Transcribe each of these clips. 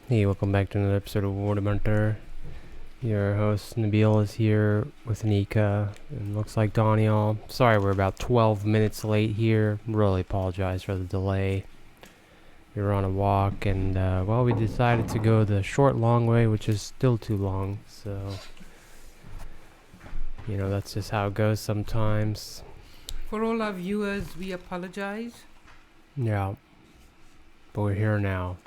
Hey, welcome back to another episode of WittyBantr. Your host Nabil is here with Nika, and looks like Daniel. Sorry we're about 12 minutes late here. Really apologize for the delay. We were on a walk, and we decided to go the short, long way, which is still too long. So, that's just how it goes sometimes. For all our viewers, we apologize. Yeah, but we're here now.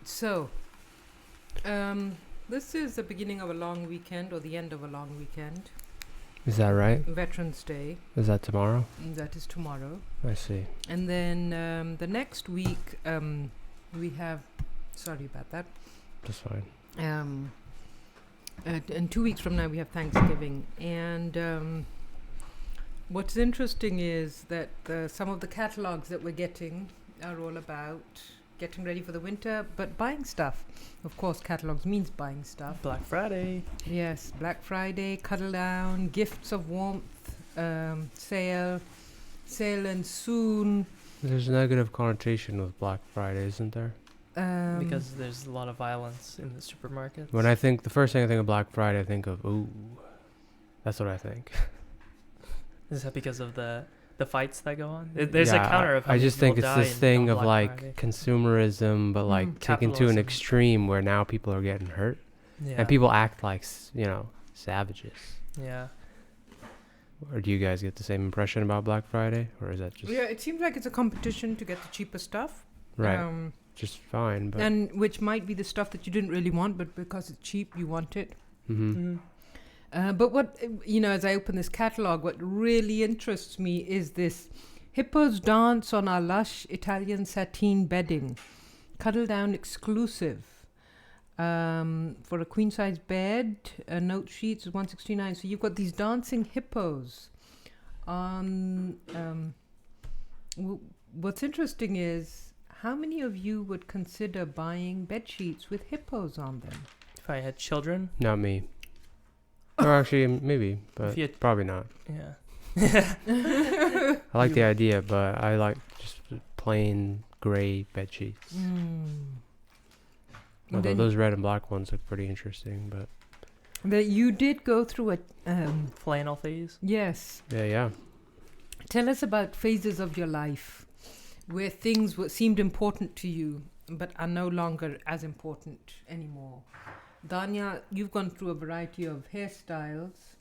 So, this is the beginning of a long weekend or the end of a long weekend. Is that right? Veterans Day. Is that tomorrow? That is tomorrow. I see. And then the next week we have, sorry about that. Just fine. And 2 weeks from now we have Thanksgiving. And what's interesting is that some of the catalogs that we're getting are all about getting ready for the winter, but buying stuff. Of course, catalogs means buying stuff. Black Friday. Yes, Black Friday, cuddle down, gifts of warmth, sale and soon. There's a negative connotation with Black Friday, isn't there? Because there's a lot of violence in the supermarkets. When the first thing I think of Black Friday, I think of, ooh. That's what I think. Is that because of the fights that go on? There's a counter of how I just think it's this thing of Black like Friday. consumerism, but like taken to an Capitalism. extreme where now people are getting hurt. Yeah. And people act like, savages. Yeah. Or do you guys get the same impression about Black Friday? Or is that just... Yeah, it seems like it's a competition to get the cheaper stuff. Right. Just fine, but... And which might be the stuff that you didn't really want, but because it's cheap, you want it. Mm-hmm. But what, as I open this catalog, what really interests me is this hippos dance on our lush Italian sateen bedding, cuddle down exclusive. For a queen size bed, note sheets is $169. So you've got these dancing hippos on. What's interesting is how many of you would consider buying bed sheets with hippos on them? If I had children. Not me. Or actually, maybe, but If you had- probably not. Yeah. I like the idea, but I like just plain gray bed sheets. Although those red and black ones look pretty interesting, but... That you did go through a... Flannel phase. Yes. Yeah. Tell us about phases of your life where things seemed important to you but are no longer as important anymore. Danya, you've gone through a variety of hairstyles,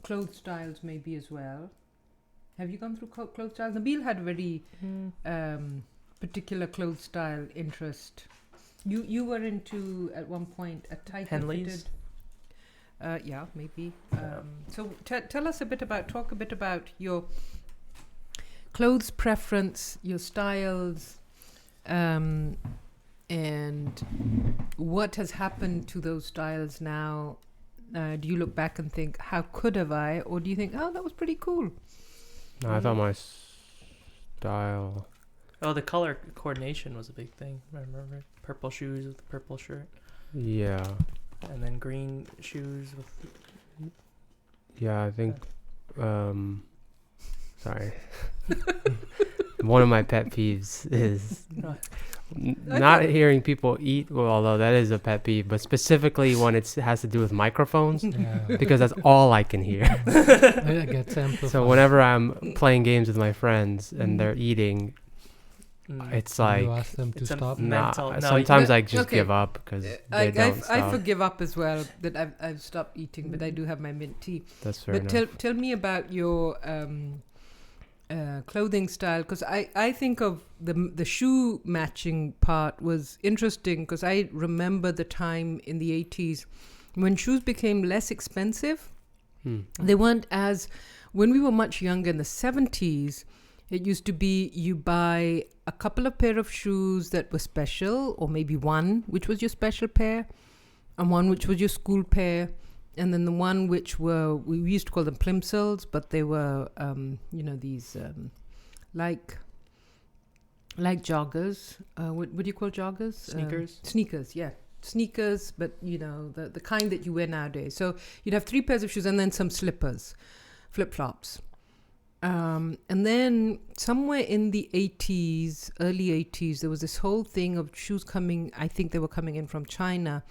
clothes styles maybe as well. Have you gone through clothes styles? Nabil had a very particular clothes style interest. You were into, at one point, a tight Henleys? fitted... yeah, maybe. So talk a bit about your clothes preference, your styles, and what has happened to those styles now. Do you look back and think, how could have I? Or do you think, oh, that was pretty cool? No, I thought my style... Oh, the color coordination was a big thing. I remember purple shoes with the purple shirt. Yeah. And then green shoes with... Yeah, I think... sorry. One of my pet peeves is not hearing people eat, well, although that is a pet peeve, but specifically when it has to do with microphones, because that's all I can hear. It gets amplified. So whenever I'm playing games with my friends and they're eating, it's like... You ask them to it's a stop. mental- Nah, no, sometimes I just okay. give up because they I don't stop. forgive up as well that I've stopped eating, but I do have my mint tea. That's fair But enough. tell me about your clothing style, because I think of the shoe matching part was interesting, because I remember the time in the 80s when shoes became less expensive. They weren't as... When we were much younger in the 70s, it used to be you buy a couple of pair of shoes that were special, or maybe one, which was your special pair, and one which was your school pair, and then the one which were, we used to call them plimsolls, but they were, these like joggers. What do you call joggers? Sneakers. Sneakers, yeah. Sneakers, but, the kind that you wear nowadays. So you'd have 3 pairs of shoes and then some slippers, flip-flops. And then somewhere in the 80s, early 80s, there was this whole thing of shoes coming. I think they were coming in from China.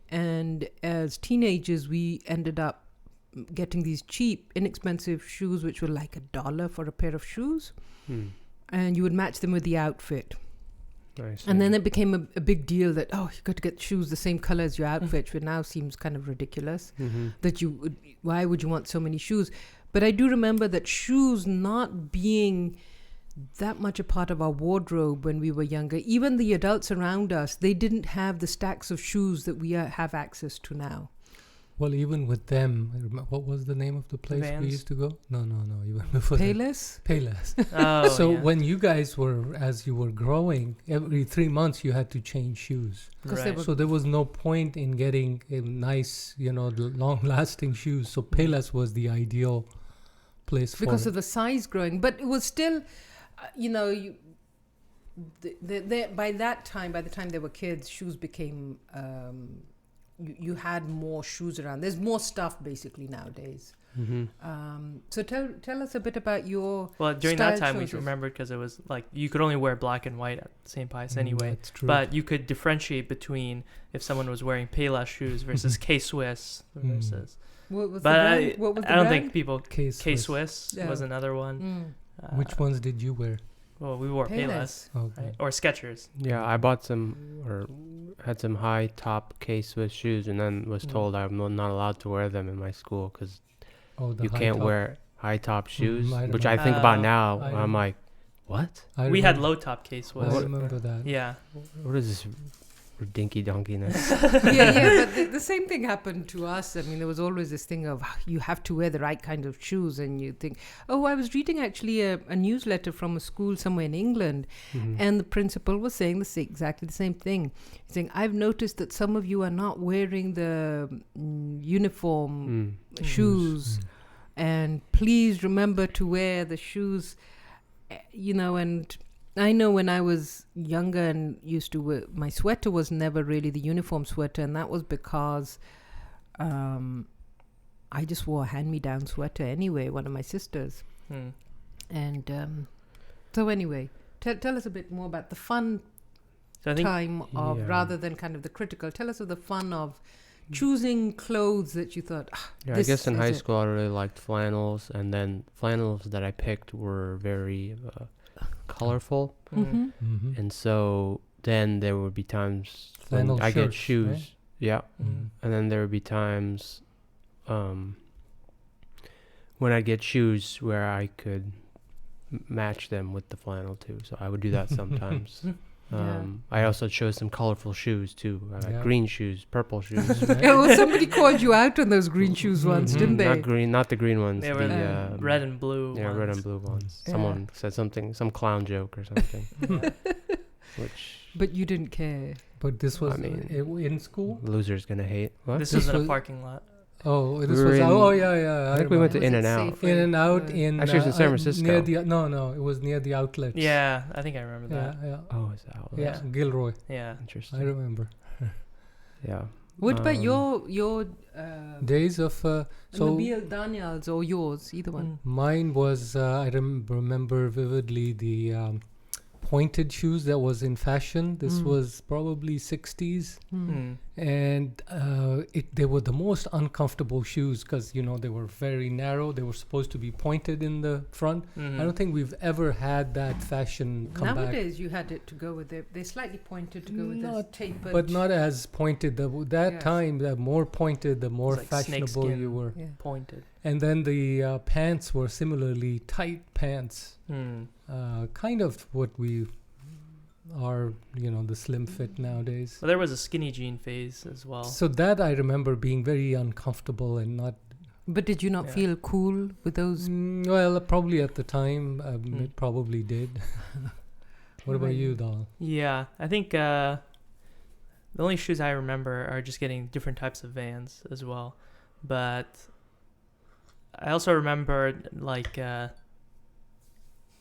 And as teenagers, we ended up getting these cheap, inexpensive shoes, which were like $1 for a pair of shoes. And you would match them with the outfit. Nice. And then it became a big deal that, oh, you got to get shoes the same color as your outfit, which now seems kind of ridiculous. That why would you want so many shoes? But I do remember that shoes not being that much a part of our wardrobe when we were younger. Even the adults around us, they didn't have the stacks of shoes that we have access to now. Well, even with them, what was the name of the place Vans? we used to go? No, even before Payless? Payless. Oh, So yeah. when you guys were, as you were growing, every 3 months you had to change shoes. 'Cause they Right. were- So there was no point in getting a nice, long-lasting shoes. So Payless was the ideal place for Because it. of the size growing. But it was still, by that time, by the time they were kids, shoes became, you had more shoes around. There's more stuff basically nowadays. So tell us a bit about your Well, during that style time, we choices. remembered because it was like you could only wear black and white at the same price anyway. That's true. But you could differentiate between if someone was wearing Payless shoes versus K-Swiss versus. What was But the brand? What was the I don't brand? think people. K-Swiss. K-Swiss Yeah. was another one. Which ones did you wear? Well, we wore Payless, Payless. Okay. right? Or Skechers. Yeah, I bought some or had some high top K-Swiss shoes, and then was told I'm not allowed to wear them in my school because Oh, the you high can't top. wear high top shoes. I Which I remember. think about Oh, now. I I'm remember. like, what? We had low top K-Swiss. I remember that. Yeah. What is this dinky donkiness? yeah, but the same thing happened to us. I mean, there was always this thing of you have to wear the right kind of shoes, and you think, oh, I was reading actually a newsletter from a school somewhere in England, and the principal was saying exactly the same thing. He's saying, I've noticed that some of you are not wearing the uniform shoes, and please remember to wear the shoes, and I know when I was younger and used to wear, my sweater was never really the uniform sweater, and that was because I just wore a hand-me-down sweater anyway, one of my sisters. And so anyway, tell us a bit more about the fun So I think time of, Yeah. rather than kind of the critical. Tell us of the fun of choosing clothes that you thought, Yeah, I this guess in is high it. school I really liked flannels, and then flannels that I picked were very colorful, Mhm. and so then there would be times Flannel when I get shirts, shoes. right? Yeah, and then there would be times when I'd get shoes where I could match them with the flannel too. So I would do that sometimes. Yeah. I also chose some colorful shoes too. I got Yeah. green shoes, purple shoes. Yeah, well, somebody called you out on those green shoes once, Mhm. didn't they? Not green, not the green ones. they were the red and blue. yeah, red ones. and blue ones. Yeah. Someone said something, some clown joke or something, which But you didn't care. But this was I mean- in school? loser's gonna hate. What? This This was in a was- parking lot. Oh, this We were was... in- oh, yeah. I think we went to Was In it and Out. safer? In and Out Uh, in... Actually, it was in San Francisco. Near the, no, it was near the outlets. Yeah, I think I remember Yeah, that. yeah. Oh, is that how it Yeah, was? Gilroy. Yeah. Interesting. I remember. Yeah. What about Um, your Days of... so Nabil Daniel's or yours, either one? mine was... I remember vividly the pointed shoes that was in fashion. This Mm. was probably 60s. Mm. And they were the most uncomfortable shoes because, they were very narrow. They were supposed to be pointed in the front. Mhm. I don't think we've ever had that fashion come back. Nowadays, you had it to go with it. They're slightly pointed to go with this Not- tapered. But not as pointed. That Yes. time, the more pointed, the more It's like fashionable snakeskin. you were. Yeah. Pointed. And then the pants were similarly tight pants. Mm. Kind of what we are, the slim fit nowadays. Well, there was a skinny jean phase as well. So that I remember being very uncomfortable and not... But did you not Yeah. feel cool with those? well, probably at the time, Mm. it probably did. What about you, Dal? Yeah, I think the only shoes I remember are just getting different types of Vans as well. But I also remember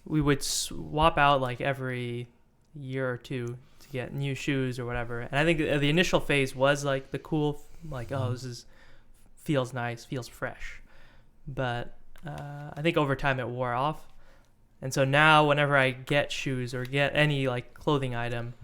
we would swap out like every year or two to get new shoes or whatever. And I think the initial phase was like the cool, like, oh, this feels nice, feels fresh. But I think over time it wore off. And so now whenever I get shoes or get any like clothing item,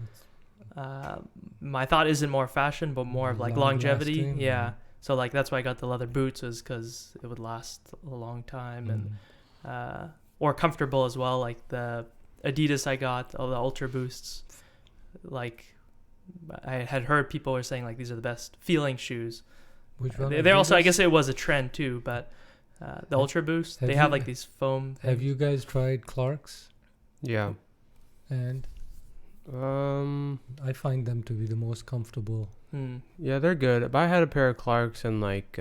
my thought isn't more fashion, but more of like longevity. Long-lasting, Yeah. So like that's why I got the leather boots, is because it would last a long time and or comfortable as well. Like the Adidas I got, all the Ultra Boosts, like I had heard people were saying like these are the best feeling shoes. Which one? They're also, I guess it was a trend too, but the Ultra Boost, have they have you- like these foam. Have things. you guys tried Clark's? Yeah. And I find them to be the most comfortable. Yeah, they're good. But I had a pair of Clarks and like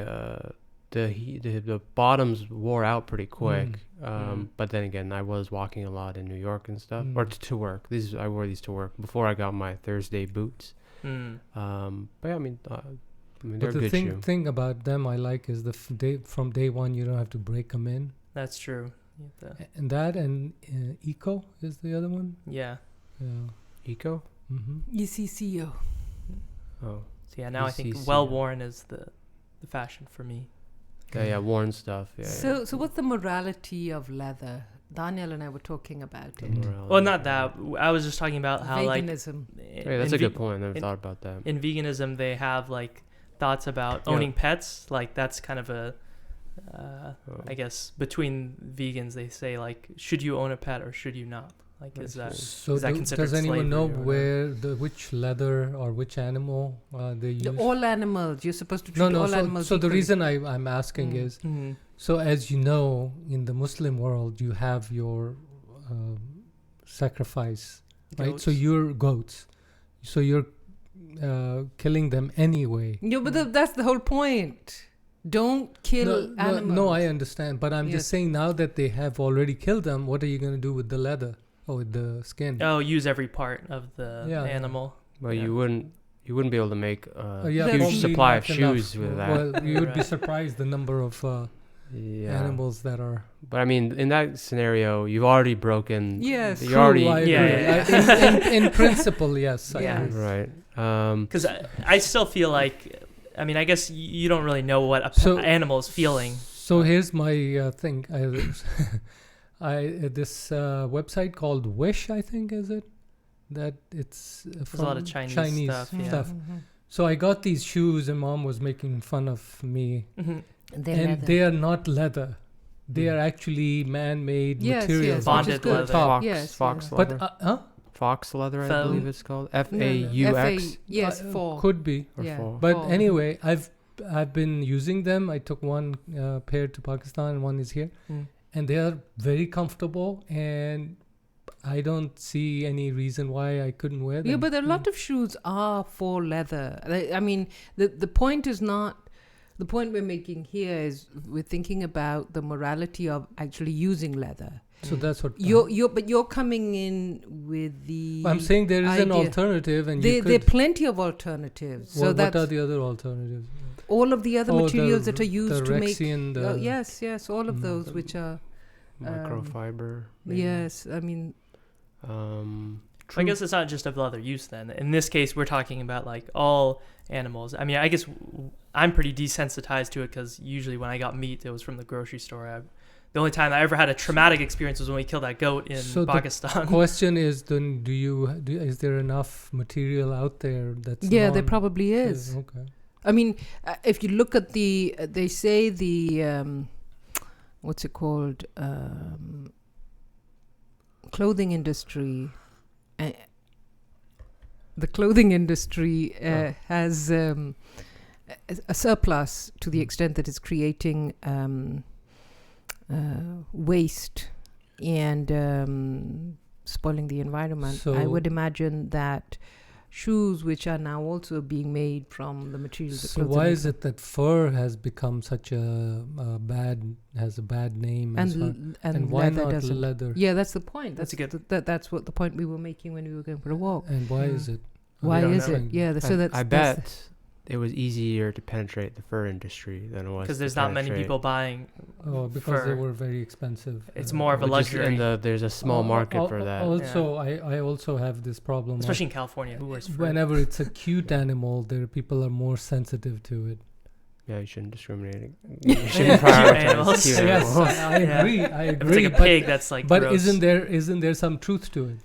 the bottoms wore out pretty quick. But then again, I was walking a lot in New York and stuff, or to work. I wore these to work before I got my Thursday boots. But yeah, I mean they're But a the good shoe. thing about them I like is from day one you don't have to break them in. That's true. You have to- And that and Eco is the other one. yeah. Yeah. Eco? ECCO. Oh. So yeah, now I think ECC, well yeah. worn is the fashion for me. Yeah, worn stuff. Yeah. So what's the morality of leather? Daniel and I were talking about it. Morality. Well, not that. I was just talking about how like. Veganism. Hey, that's a good point. I never in- thought about that. In veganism, they have like thoughts about Yeah. owning pets. Like that's kind of a, I guess between vegans, they say like, should you own a pet or should you not? Like, is that So is that considered does anyone slavery know or not? which leather or which animal they use? All animals. You're supposed to treat no. all animals So the equally. reason I'm asking Mm. is, Mhm. so as you know, in the Muslim world, you have your sacrifice, right? So Goats. you're goats. So you're killing them anyway. Yeah, but that's the whole point. Don't kill animals. No, I understand. But I'm Yes. just saying now that they have already killed them, what are you going to do with the leather or with the skin? Oh, use every part of the Yeah. animal. Well, Yeah. you wouldn't be able to make a Yeah, huge probably supply of not enough. shoes with that. Well, you would be Right. surprised the number of Yeah. animals that are. But I mean, in that scenario, you've already broken. Yes. You True, already. I agree. Yeah. In principle, yes. I Yeah. agree. Right. Because I still feel like, I mean, I guess you don't really know what So- animal is feeling. So here's my thing. This website called Wish, I think, is it? That it's There's a lot of Chinese stuff, yeah. Mm-hmm. So I got these shoes, and Mom was making fun of me. Mhm. And they are not leather. They are actually man-made Yes, materials. yes, Bonded which is good. leather. Fox, Yes, fox yes. leather. But Fox leather, I Faux. believe it's called. No, FAUX Yes, Uh, four. could be. or Yeah. four. But Oh. anyway, I've been using them. I took one pair to Pakistan and one is here, Mm. and they are very comfortable. And I don't see any reason why I couldn't wear them. Yeah, but a lot of shoes are for leather. I mean, the point is not. The point we're making here is we're thinking about the morality of actually using leather. So that's what You're coming in with the. I'm saying. There is an idea. alternative, and There you are could. plenty of alternatives. So What that's are the other alternatives? all of the other Oh, materials the- that are used the to make. Rexian, the- yes, all of those which are. Microfiber. maybe. Yes, I mean. I guess it's not just of leather use then. In this case, we're talking about like all animals. I mean, I guess I'm pretty desensitized to it because usually when I got meat, it was from the grocery store. The only time I ever had a traumatic experience was when we killed that goat in So the Pakistan. Question is, then is there enough material out there that's Yeah, there probably is. Okay. I mean, if you look at they say the, what's it called, clothing industry. The clothing industry has a surplus to the extent that it's creating waste and spoiling the environment. I So- would imagine that shoes which are now also being made from the materials that So clothes are why made is from. it that fur has become such a bad name? And why leather not doesn't. leather? Yeah, that's the point. That's a good- That's what the point we were making when we were going for a walk. And why is it? Why don't is know. it? Yeah, so that's. I that's bet it was easier to penetrate the fur industry than it was Because to there's not many penetrate- people buying. Oh, because they fur. were very expensive. It's more of a which is- luxury. and there's a small market for that. Also, I also have this problem. of Especially in California, who wears fur? whenever it's a cute animal, people are more sensitive to it. Yeah, you shouldn't discriminate. You shouldn't prioritize animals. cute Yes, animals. I agree. I If agree. it's like a pig, that's like but gross. isn't there some truth to it?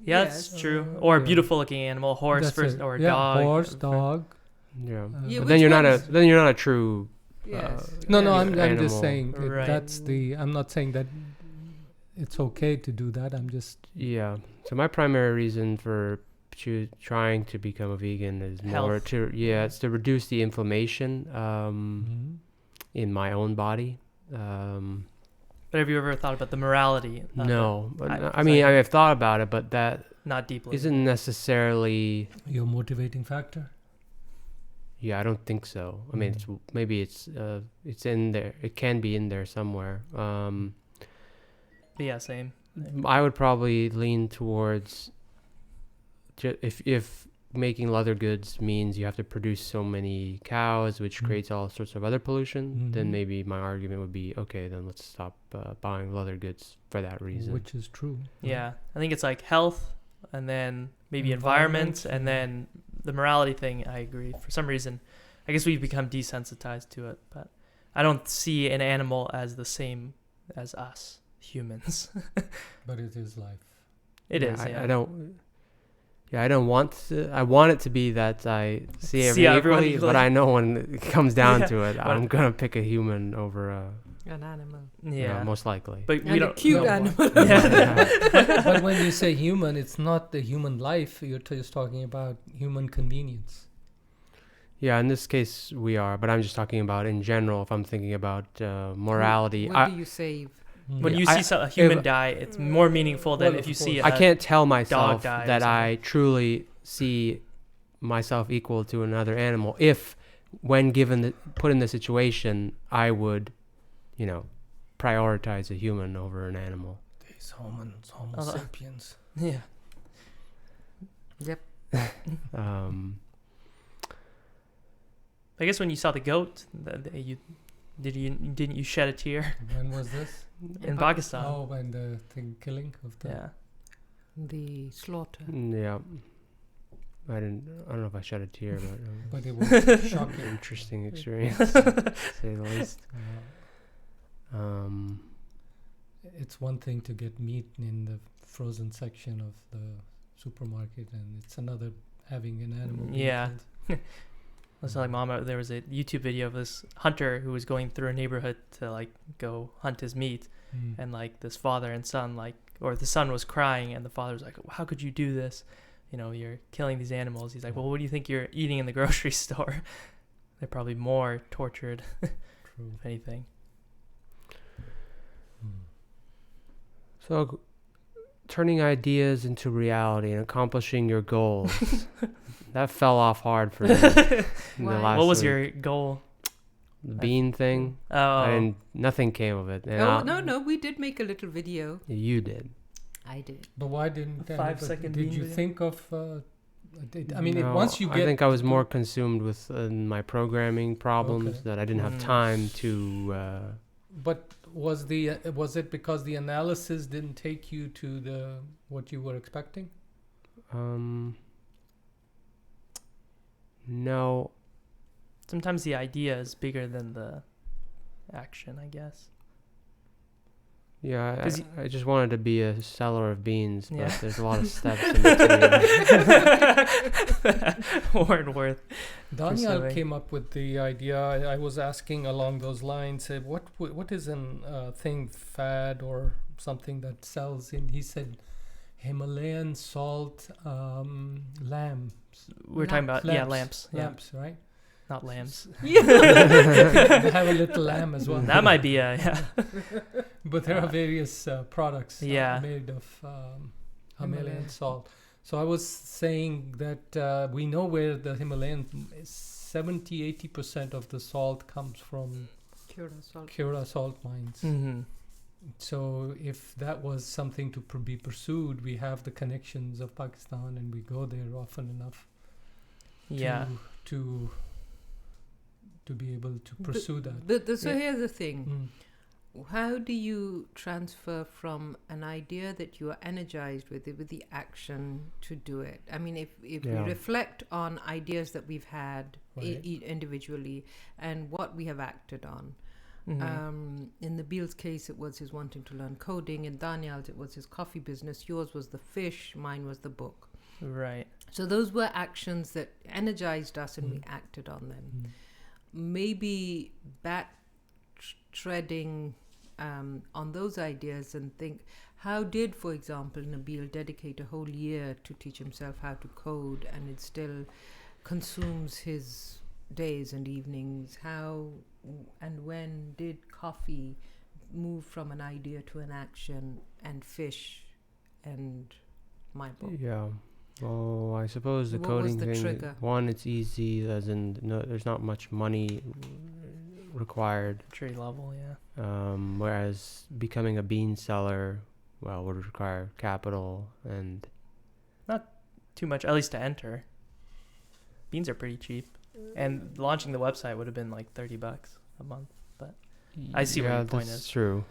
Yeah, Yes. that's true. Or a Yeah. beautiful looking animal, horse That's first, it. or a Yeah, dog. horse, dog. Yeah. Yeah, But which then you're not a ones- true. Yes. No, yes. I'm just Animal. saying Right. that's the. I'm not saying that it's okay to do that. I'm just. Yeah. So my primary reason for trying to become a vegan is more Health. it's to reduce the inflammation Mhm. in my own body. But have you ever thought about the morality? of No, it? but I- I mean sorry. I've thought about it, but that Not deeply. isn't necessarily. Your motivating factor. Yeah, I don't think so. I mean, maybe it's in there. It can be in there somewhere. Yeah, same. I would probably lean towards if making leather goods means you have to produce so many cows, which Mm. creates all sorts of other pollution, then Mhm. maybe my argument would be, okay, then let's stop buying leather goods for that reason. Which is true. Yeah, I think it's like health, and then maybe Environment, environment, and then the morality thing. I agree. For some reason, I guess we've become desensitized to it, but I don't see an animal as the same as us humans. But it is life. It is. I don't. Yeah, I don't want to. I want it to be that I see See everyone everyone equally, equally. but I know when it comes down Yeah. to it, I'm gonna pick a human over a. An animal. Yeah, Most likely. but we And a don't. cute no, animal. Yeah. But when you say human, it's not the human life. You're just talking about human convenience. Yeah, in this case we are, but I'm just talking about in general. If I'm thinking about morality, What do you save? When Yeah, you I- see a human if- I it's more meaningful than Well, if you of see. course. I can't tell myself died or that I something. truly see myself equal to another animal. If, when put in the situation, I would, prioritize a human over an animal. These Homo Although- sapiens. Yeah. Yep. I guess when you saw the goat, didn't you shed a tear When was this? in Pakistan? Oh, when the thing killing of the. Yeah. The slaughter. Yeah. I don't know if I shed a tear, but But it was shocking. interesting experience, to say the least. It's one thing to get meat in the frozen section of the supermarket, and it's another having an animal. being Yeah. killed. Listen, like Mama, there was a YouTube video of this hunter who was going through a neighborhood to like go hunt his meat, Mm. and like this father and son, or the son was crying, and the father was like, "How could you do this? You're killing these animals." He's like, "Well, what do you think you're eating in the grocery store? They're probably more tortured, True. if anything." Mm. So, turning ideas into reality and accomplishing your goals. That fell off hard for me. in the Why? last What was week. your goal? The bean thing? Oh, Nothing came of it. And Oh, no, we did make a little video. You did. I did. But why didn't? 5-second Did bean you video? think of? I mean, No, once you get. I think I was more consumed with my programming problems Okay. that I didn't have Mm. time to. But was it because the analysis didn't take you to what you were expecting? No. sometimes the idea is bigger than the action, I guess. Yeah, 'Cause I just wanted to be a seller of beans, but Yeah. there's a lot of steps in between. Warren Worth. Daniel Pursuing. came up with the idea. I was asking along those lines. What is an thing, fad or something that sells? In he said, Himalayan salt lamps. We're talking about lamps. Yeah, Lamps, right? not lambs. They have a little lamb as well. That might be a But there are various products Yeah. made of Himalayan salt. So I was saying that we know where the Himalayan 70-80% of the salt comes from Kura salt mines. Mm-hmm. So if that was something to be pursued, we have the connections of Pakistan, and we go there often enough Yeah. to be able to pursue that. So Yeah. here's the thing. Mm. how do you transfer from an idea that you are energized with it, with the action to do it? I mean, if we Yeah. reflect on ideas that we've had Right. individually and what we have acted on. Mhm. In Nabil's case, it was his wanting to learn coding. In Daniel's, it was his coffee business. Yours was the fish. Mine was the book. Right. So those were actions that energized us and we acted on them. Maybe treading on those ideas and think, how did, for example, Nabil dedicate a whole year to teach himself how to code, and it still consumes his days and evenings? How and when did coffee move from an idea to an action, and fish and my book? Yeah. Well, I suppose the What was coding the thing. trigger? One, it's easy, as in no, there's not much money required. Tree level, yeah. Whereas becoming a bean seller, well, would require capital and Too much, at least to enter. Beans are pretty cheap. And launching the website would have been like $30 a month. I see what yeah, your point that's is. true.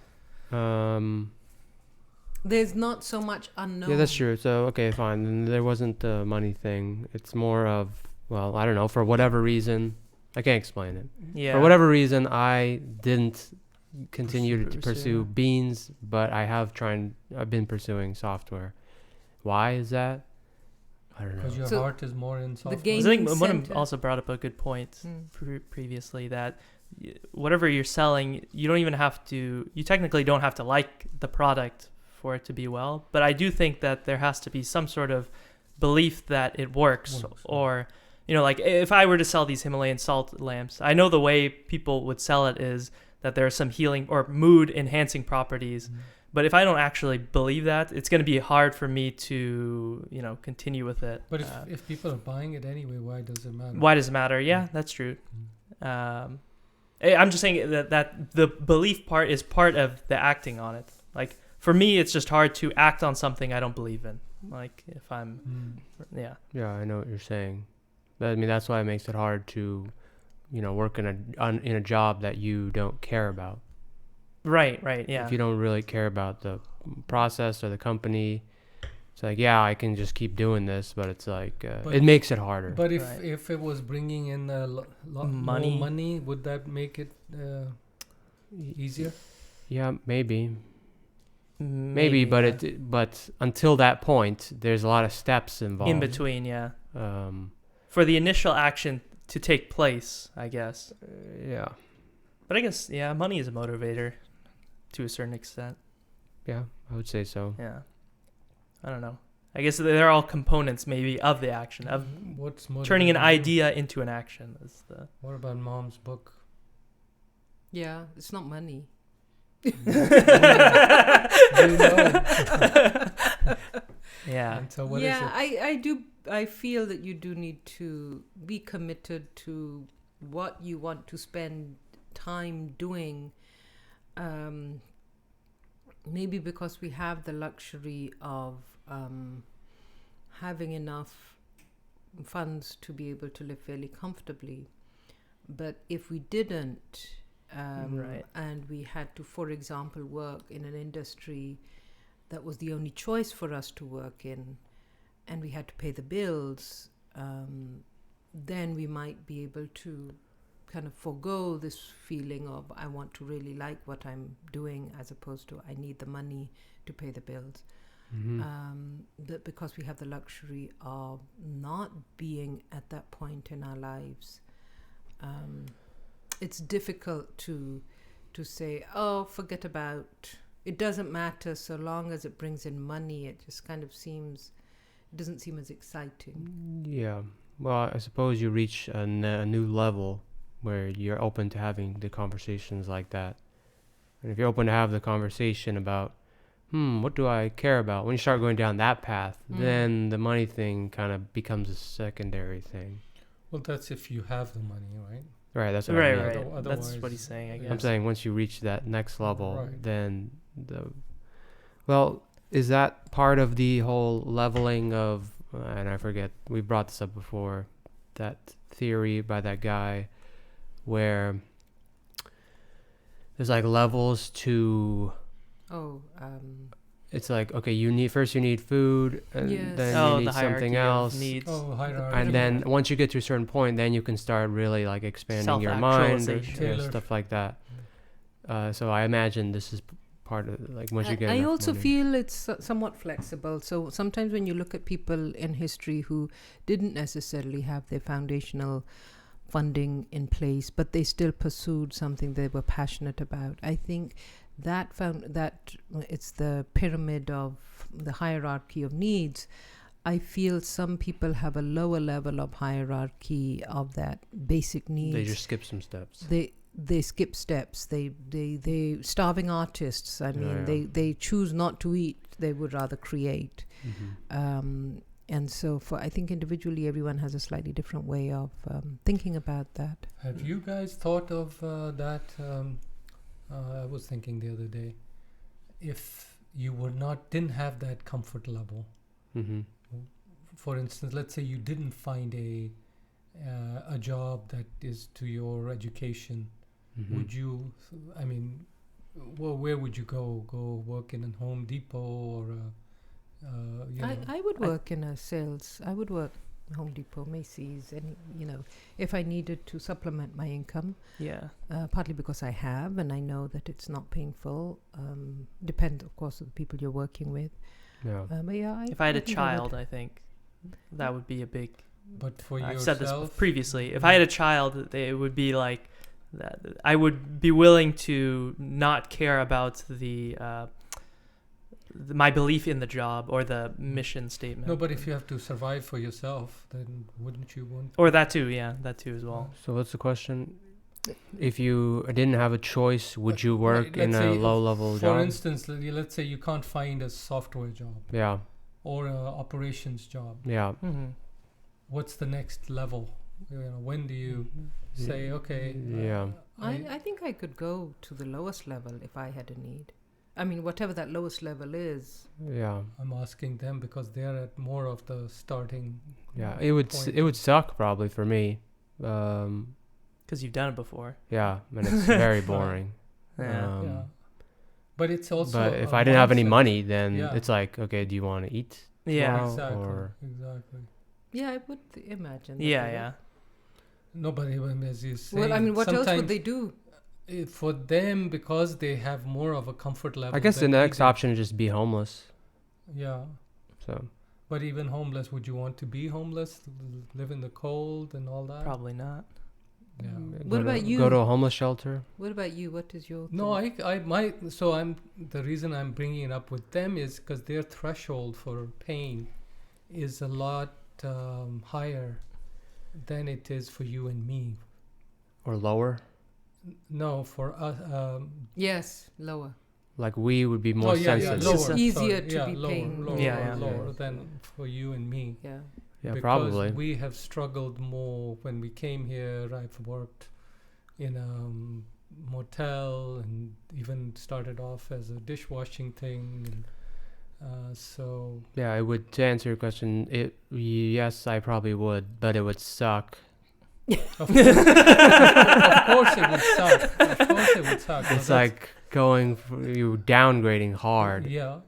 There's not so much unknown. Yeah, that's true. So okay, fine. Then there wasn't the money thing. It's more of, well, I don't know, for whatever reason, I can't explain it. Yeah. For whatever reason, I didn't continue to Pursue. pursue beans, but I've been pursuing software. Why is that? I don't know. Because your So heart is more in software. game- I think Gaming Monum center. also brought up a good point Mm. previously that whatever you're selling, you don't even have to, you technically don't have to like the product for it to be well. But I do think that there has to be some sort of belief that it works. Or, like if I were to sell these Himalayan salt lamps, I know the way people would sell it is that there are some healing or mood enhancing properties. But if I don't actually believe that, it's going to be hard for me to, continue with it. But if people are buying it anyway, why does it matter? Why does it matter? Yeah, that's true. I'm just saying that the belief part is part of the acting on it. Like, for me, it's just hard to act on something I don't believe in. Like, if I'm, yeah. Yeah, I know what you're saying. I mean, that's why it makes it hard to, work in a job that you don't care about. Right, yeah. If you don't really care about the process or the company, it's like, yeah, I can just keep doing this, but it's like, But- it makes it harder. But Right. if it was bringing in a lot more Money. money, would that make it easier? Yeah, maybe, but yeah. but until that point, there's a lot of steps involved. In between, yeah. Um, For the initial action to take place, I guess. yeah, But I guess, yeah, money is a motivator to a certain extent. yeah, I would say so. Yeah. I don't know. I guess they're all components maybe of the action, of What's turning an motivating you? idea into an action. Is the What about mom's book? Yeah, it's not money. Do you know? Yeah. And so what is Yeah, it? I feel that you do need to be committed to what you want to spend time doing. Maybe because we have the luxury of having enough funds to be able to live fairly comfortably. But if we didn't, Right. and we had to, for example, work in an industry that was the only choice for us to work in, and we had to pay the bills, then we might be able to kind of forego this feeling of I want to really like what I'm doing, as opposed to I need the money to pay the bills. But because we have the luxury of not being at that point in our lives, it's difficult to say, oh, forget about it, doesn't matter so long as it brings in money. It just kind of doesn't seem as exciting. Yeah. Well, I suppose you reach a new level where you're open to having the conversations like that. And if you're open to have the conversation about, what do I care about? When you start going down that path, then the money thing kind of becomes a secondary thing. Well, that's if you have the money, right? Right, that's what I mean. Right. Otherwise- That's what he's saying, I guess. I'm saying once you reach that next level, Right. then is that part of the whole leveling of, and I forget, we brought this up before, that theory by that guy where there's like levels to. Oh, It's like, okay, you need food, and Yes. then Oh, you the need something hierarchy of else, needs. Oh, hierarchy. and then once you get to a certain point, then you can start really like expanding your mind, or, Self-actualization. stuff like that. So I imagine this is part of like once you get. I enough also money. feel it's somewhat flexible. So sometimes when you look at people in history who didn't necessarily have their foundational funding in place, but they still pursued something they were passionate about. I think that it's the pyramid of the hierarchy of needs. I feel some people have a lower level of hierarchy of that basic needs. They just skip some steps. They skip steps. They starving artists. I mean, they choose not to eat. They would rather create. Mm-hmm. And so I think individually everyone has a slightly different way of thinking about that. Have you guys thought of that? I was thinking the other day, if you didn't have that comfort level, Mm-hmm. for instance, let's say you didn't find a job that is to your education, Mm-hmm. would you? I mean, where would you go? Go work in a Home Depot or I would work in a sales. I would work Home Depot, Macy's, and if I needed to supplement my income. Yeah. Partly because I have, and I know that it's not painful. Depends, of course, on the people you're working with. Yeah. But yeah, If I had a think child, I think that would be a big. But for I've yourself, said this previously. If I had a child, it would be like that. I would be willing to not care about my belief in the job or the mission statement. no. But if you have to survive for yourself, then wouldn't you want? Or that too, yeah, that too as well. So what's the question? If you didn't have a choice, would you Right, work in let's a say low-level For job? instance, let's say you can't find a software job Yeah. or a operations job. Yeah. Mm-hmm. What's the next level? When do you say, okay? Yeah. I think I could go to the lowest level if I had a need. I mean, whatever that lowest level is. Yeah. I'm asking them because they're at more of the starting. Yeah. It would suck probably for me. Because you've done it before. Yeah, and it's very boring. Yeah. Yeah. But it's also. But if a I didn't have any mindset. money, then Yeah. it's like, okay, do you want to eat? Yeah. Wow. Exactly. Or- Exactly. Yeah, I would imagine. that Yeah, they yeah. would. Nobody, as you say. Well, I mean, what else would sometimes they do? For them, because they have more of a comfort level. I guess the than next we do. option is just be homeless. Yeah. So But even homeless, would you want to be homeless, live in the cold and all that? Probably not. Yeah. What about you? Go to a homeless shelter. What about you? What is your No, thought? the reason I'm bringing it up with them is because their threshold for pain is a lot higher than it is for you and me. Or lower. No, for us. Yes, lower. Like we would be more sensitive. It's lower, easier sorry, to yeah, be lower, pain. lower, Yeah, yeah. lower than for you and me. Yeah. Yeah, because probably. we have struggled more when we came here. I've worked in a motel and even started off as a dishwashing thing. And, so Yeah, I would. To answer your question, yes, I probably would, but it would suck. of course it would suck. Of course it would suck. It's like you downgrading hard. Yeah.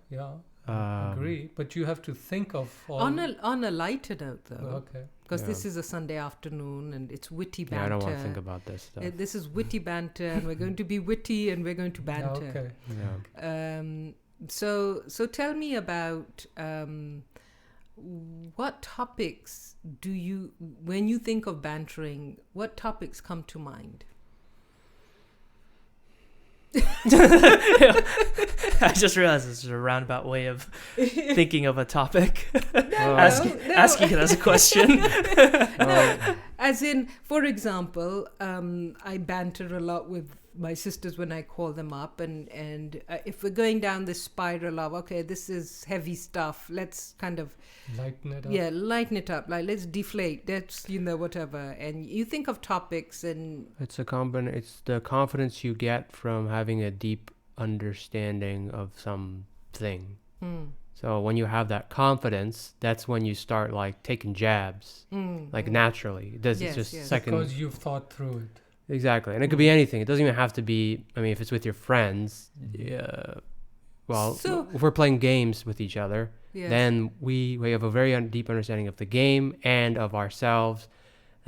Agree. But you have to think of all. On a lighter note, though, Okay. because Yeah. this is a Sunday afternoon and it's witty banter. Yeah, I don't want to think about this stuff. This is witty banter, and we're going to be witty and we're going to Yeah, banter. okay. Yeah. So tell me about what topics do you, when you think of bantering, what topics come to mind? I just realized this is a roundabout way of thinking of a topic. Asking it as a question. As in, for example, I banter a lot with my sisters when I call them up, and if we're going down this spiral of, okay, this is heavy stuff, let's kind of Lighten it up. lighten it up, like let's deflate, let's whatever, and you think of topics, and It's it's the confidence you get from having a deep understanding of something. So when you have that confidence, that's when you start like taking jabs, like naturally. It's Yes, just yes. second. Because you've thought through it. Exactly. And it could be anything. It doesn't even have to be, I mean, if it's with your friends, well, So- if we're playing games with each other, Yes. then we have a very deep understanding of the game and of ourselves.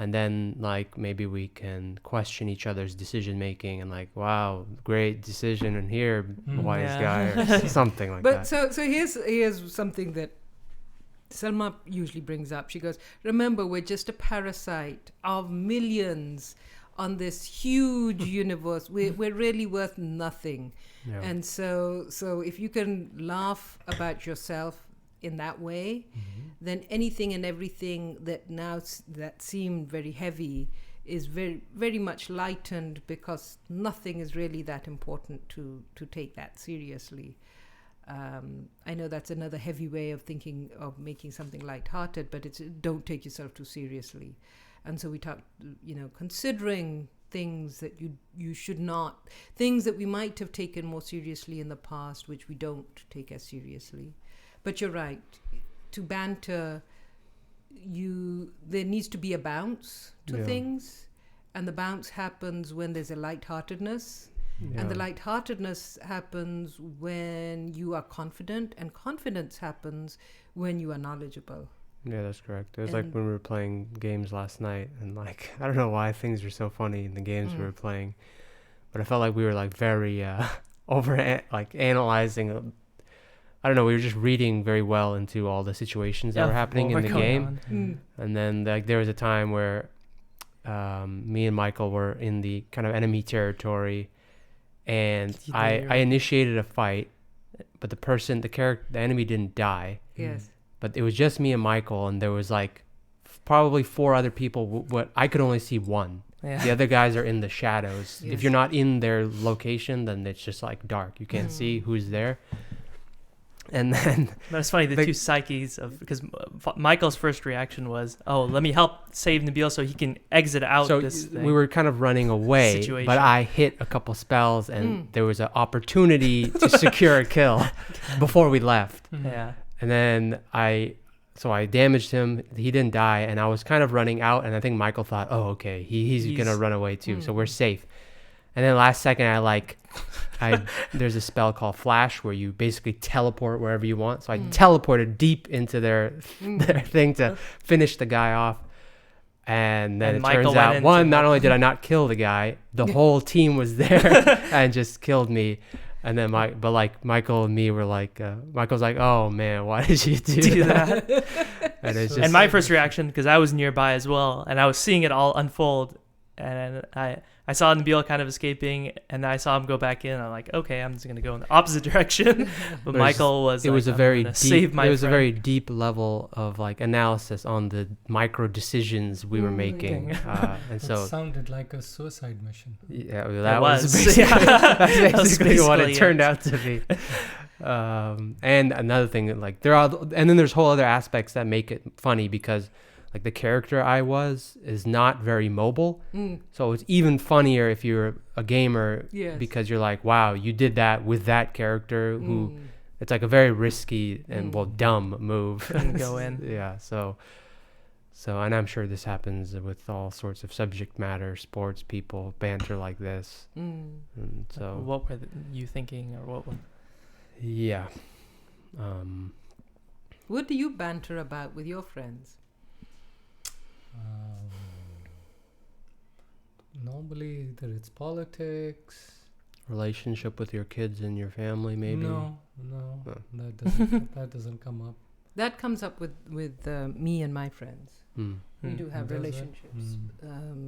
And then, like, maybe we can question each other's decision making and, like, wow, great decision, and here, wise Yeah. guy, or something like But that. so here's something that Selma usually brings up. She goes, "Remember, we're just a parasite of millions on this huge universe. We're really worth nothing." Yeah. And so if you can laugh about yourself in that way, then anything and everything that that seemed very heavy is very, very much lightened, because nothing is really that important to take that seriously. I know that's another heavy way of thinking of making something lighthearted, but it's don't take yourself too seriously. And so we talk, considering things that you should not, things that we might have taken more seriously in the past, which we don't take as seriously. But you're right. To banter, there needs to be a bounce to Yeah. things, and the bounce happens when there's a lightheartedness, and the lightheartedness happens when you are confident, and confidence happens when you are knowledgeable. Yeah, that's correct. It was like And- when we were playing games last night, and like I don't know why things were so funny in the games we Mm. were playing, but I felt like we were like very over like analyzing. I don't know. We were just reading very well into all the situations that were happening in the game, and then like there was a time where me and Michael were in the kind of enemy territory, and I initiated a fight, but the enemy didn't die. Yes. But it was just me and Michael, and there was like probably 4 other people. What I could only see one. Yeah. The other guys are in the shadows. Yes. If you're not in their location, then it's just like dark. You can't see who's there. And then But it's funny, the two psyches of, because Michael's first reaction was, "Oh, let me help save Nabil so he can exit out so this thing." we were kind of running away, Situation. but I hit a couple spells, and there was an opportunity to secure a kill before we left. Yeah. And then I damaged him. He didn't die, and I was kind of running out, and I think Michael thought, "Oh, okay, he's gonna run away too, so we're safe." And then last second, there's a spell called Flash where you basically teleport wherever you want. So I teleported deep into their thing to finish the guy off. And then And it Michael turns went out, into one, not it. only did I not kill the guy, the whole team was there and just killed me. And then Michael and me were like, Michael's like, "Oh man, why did you do that?" And it's just And my first reaction, because I was nearby as well, and I was seeing it all unfold, and I saw Nabil kind of escaping, and I saw him go back in. I'm like, okay, I'm just gonna go in the opposite direction. But Michael was. It like, was a "I'm very gonna deep. save my It was a friend." very deep level of like analysis on the micro decisions we were making, and It so sounded like a suicide mission. yeah, that was. was basically, Yeah. that's That was basically what it basically turned it. out to be. And another thing, like and then there's whole other aspects that make it funny because like the character I was is not very mobile, so it's even funnier if you're a gamer Yes. because you're like, wow, you did that with that character who. It's like a very risky and dumb move. Couldn't go in. Yeah, so and I'm sure this happens with all sorts of subject matter, sports people, banter like this. And so What were you thinking, or what? yeah. What do you banter about with your friends? Normally, either it's politics. Relationship with your kids and your family, maybe. No, Oh. that doesn't come up. That comes up with me and my friends. We do have Does it? relationships,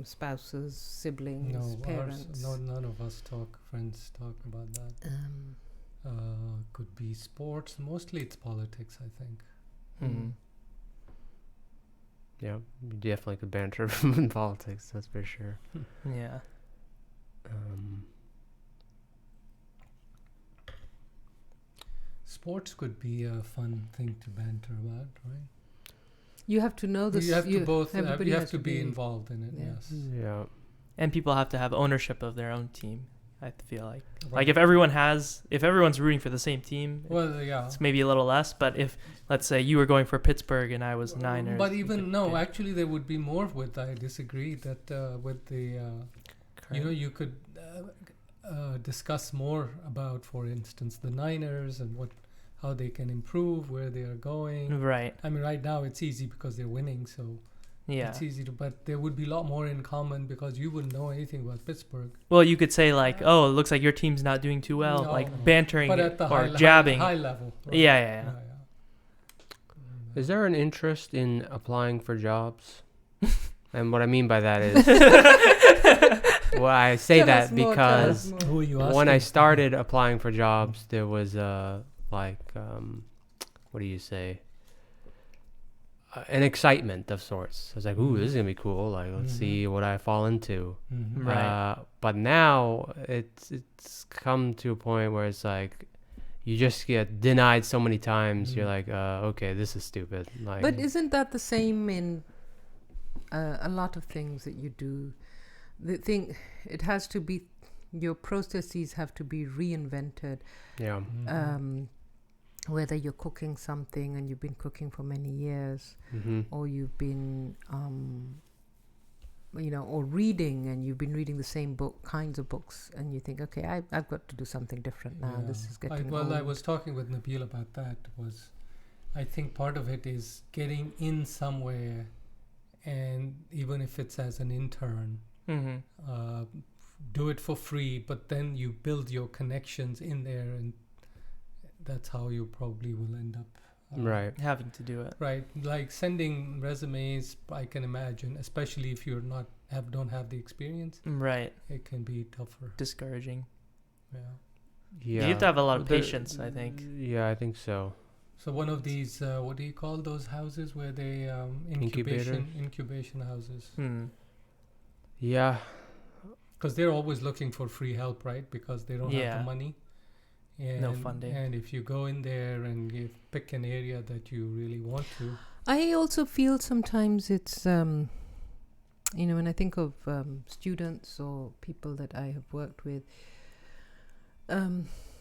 spouses, siblings, No, parents. none of us friends talk about that. Could be sports. Mostly it's politics, I think. Yeah, you definitely could banter in politics, that's for sure. Yeah. Sports could be a fun thing to banter about, right? You have to know this. You have to both. everybody You have has to be involved in it. Yeah. Yes. Yeah. And people have to have ownership of their own team. I feel like, Right. if everyone's rooting for the same team, Well, yeah. it's maybe a little less. But if, let's say, you were going for Pittsburgh and I was Niners, But you even could no, pick actually, there would be more with. I disagree that with the You know, you could discuss more about, for instance, the Niners and how they can improve, where they are going. Right. I mean, right now it's easy because they're winning, so Yeah. it's easy to. But there would be a lot more in common because you wouldn't know anything about Pittsburgh. Well, you could say like, oh, it looks like your team's not doing too well, No, like no. bantering But at the or high, jabbing. high level. Right? Yeah. Is there an interest in applying for jobs? And what I mean by that is, well, I say Tell that us more, tell because us more. Who are you asking? when I started applying for jobs, there was what do you say? An excitement of sorts. I was like, ooh, this is gonna be cool. Like, let's see what I fall into. Mhm. Right. But now it's come to a point where it's like you just get denied so many times. You're like, okay, this is stupid. Like, But isn't that the same in a lot of things that you do? The thing, it has to be, your processes have to be reinvented. yeah, Whether you're cooking something and you've been cooking for many years, or you've been, or reading and you've been reading the same kinds of books, and you think, okay, I've got to do something different now. Yeah. This is getting I old. was talking with Nabil about that. I think part of it is getting in somewhere, and even if it's as an intern, do it for free, but then you build your connections in there, and that's how you probably will end up. right. Having to do it. Right, like sending resumes, I can imagine, especially if you're don't have the experience, Right. it can be tougher. Discouraging. Yeah. Yeah, You have to have a lot of The- patience, I think. Yeah, I think so. So one of these, what do you call those houses where they Incubators? incubation houses? Yeah, Because they're always looking for free help, right? Because they don't have Yeah. the money. And, No funding. And if you go in there and you pick an area that you really want to, I also feel sometimes it's, when I think of students or people that I have worked with,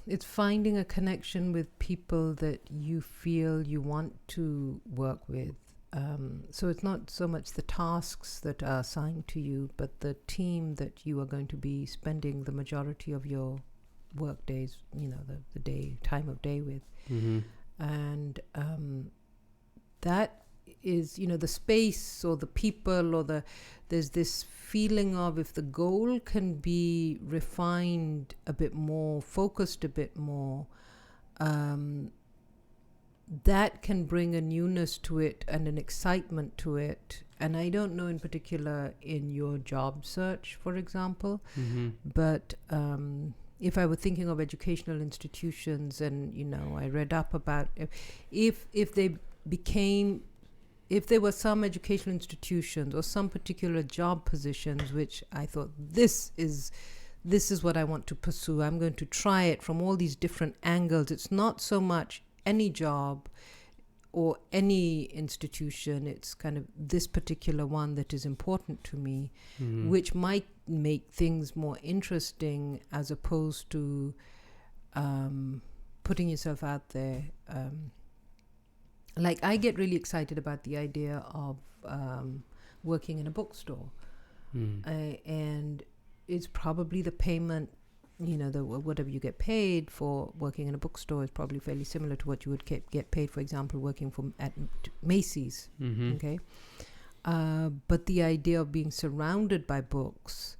it's finding a connection with people that you feel you want to work with. So it's not so much the tasks that are assigned to you, but the team that you are going to be spending the majority of your work days, the time of day with. And that is, the space or the people or there's this feeling of, if the goal can be refined a bit more, focused a bit more, that can bring a newness to it and an excitement to it. And I don't know in particular in your job search, for example, but if I were thinking of educational institutions, and I read up about if there were some educational institutions or some particular job positions which I thought, this is what I want to pursue, I'm going to try it from all these different angles. It's not so much any job or any institution, it's kind of this particular one that is important to me, which might make things more interesting as opposed to putting yourself out there. Like, I get really excited about the idea of working in a bookstore, and it's probably the payment, whatever you get paid for working in a bookstore is probably fairly similar to what you would get paid, for example, working at Macy's. Okay, but the idea of being surrounded by books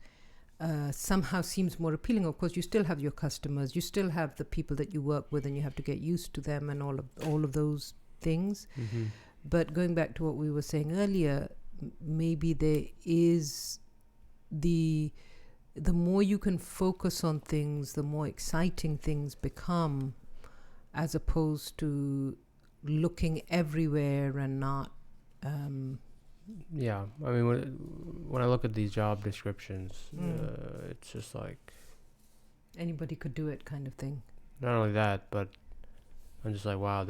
somehow seems more appealing. Of course, you still have your customers, you still have the people that you work with, and you have to get used to them and all of those things. But going back to what we were saying earlier, maybe there is the more you can focus on things, the more exciting things become, as opposed to looking everywhere and not. Yeah, I mean, when I look at these job descriptions, it's just like Anybody could do it, kind of thing. not only that, but I'm just like, wow, I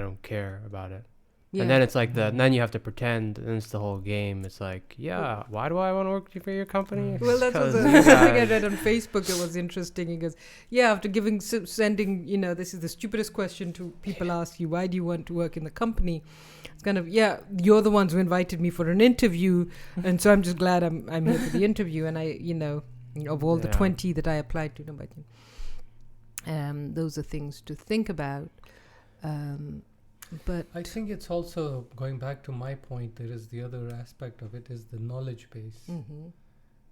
don't care about it. Yeah. And then it's like then you have to pretend, and it's the whole game. It's like, yeah, why do I want to work for your company? Well, that's 'Cause what you something I guys- read on Facebook. It was interesting. He goes, "Yeah, after sending, this is the stupidest question to people ask you. Why do you want to work in the company? It's kind of, yeah, you're the ones who invited me for an interview, and so I'm just glad I'm here for the interview. And of all the Yeah. 20 that I applied to, nobody. Those are things to think about. But I think it's also going back to my point. There is the other aspect of it is the knowledge base. mhm,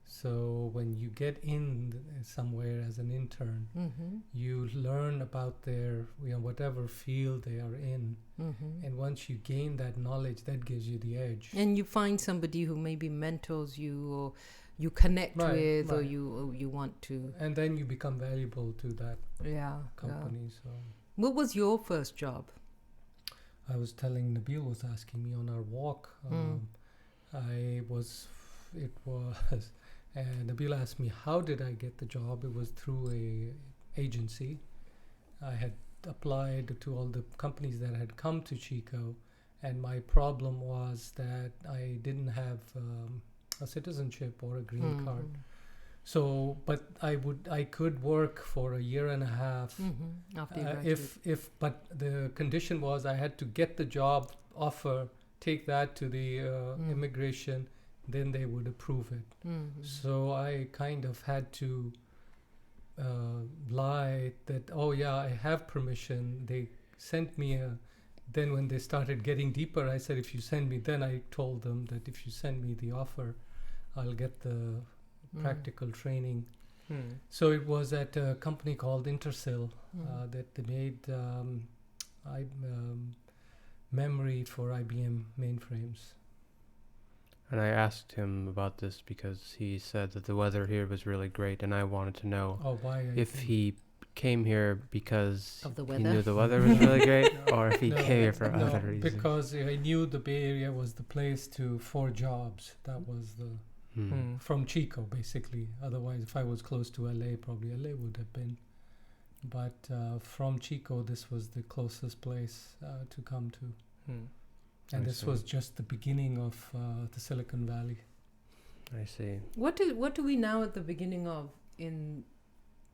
So when you get in somewhere as an intern, mhm, you learn about their whatever field they are in, mhm. and once you gain that knowledge, that gives you the edge. And you find somebody who maybe mentors you, or you connect Right, with, or right. you want to. And then you become valuable to that Yeah. company. So What was your first job? I was telling Nabil was asking me on our walk. It was, and Nabil asked me how did I get the job. It was through a agency. I had applied to all the companies that had come to Chico, and my problem was that I didn't have a citizenship or a green card. So, but I could work for a year and a half. After you graduate. But the condition was I had to get the job offer, take that to the immigration, then they would approve it. So I kind of had to lie that, oh yeah, I have permission. They sent me then when they started getting deeper, I said, if you send me, then I told them that if you send me the offer, I'll get the practical training. So it was at a company called Intersil that they made memory for IBM mainframes. And I asked him about this because he said that the weather here was really great, and I wanted to know Why? if he came here because Of the he weather? knew the weather was really great, or if he No, came here for no, other reasons. because I knew the Bay Area was the place for jobs. That was from Chico, basically. Otherwise, if I was close to LA, probably LA would have been. But from Chico, this was the closest place to come to. And I this see. was just the beginning of the Silicon Valley. I see. What do we now at the beginning of in